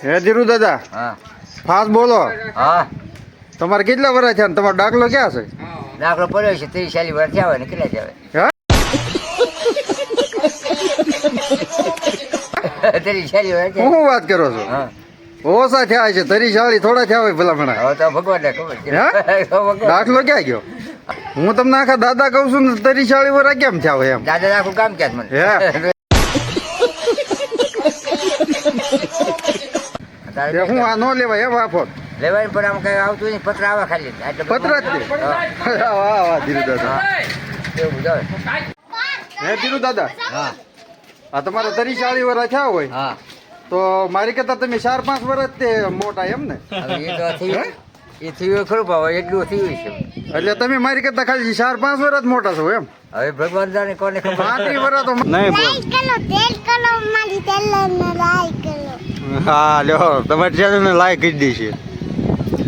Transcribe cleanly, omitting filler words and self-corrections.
હે ધીરુ દાદા, હા ફાસ્ટ બોલો. હા તમારે કેટલા વર્ષ થયા ને તમારો દાખલો ક્યાં છે? દાખલો પડ્યો છે 30-40 વર્ષ થયા હોય ને કેટલા થયા હા? હોય 30-40 વર્ષ થયા. હું વાત કરો છો? હા ઓછા થયા છે, 30-40 થોડા થયા હોય ભલામણા. હવે તો ભગવાનને ખબર છે. હે? તો ભગવાન. દાખલો ક્યાં ગયો? હું તમને આખા દાદા કહું છું ને 30-40 વર્ષ કેમ થયા હોય એમ? દાદા આખું કામ ક્યાં મને હે? તારે તે હું આ નો લેવાય એમ આફો લેવાય પણ આમ કઈ આવતું નહીં પત્ર આવે ખાલી એટલે પતરા જ છે. વાહ વાહ ધીરુ દાદા. એવું જાવ હે ધીરુ દાદા, હા આ તમારે 30-40 વર્ષ થયા હોય હા તો મારી કરતા તમે 4-5 વર્ષ તે મોટા એમ ને? હવે એ તો થયું એ થયું ખરું ભાવ એટલું થયું છે એટલે તમે મારી કરતા ખાલી 4-5 વર્ષ જ મોટા છો એમ? હવે ભગવાન જાણે કોને ખબર 35 વર્ષ તો નહીં બોલ. તેલ કરો મારી તેલ ને લાઈ કરો. હા લ્યો તમારી ચેનલ ને લાઈક કરી દેશે.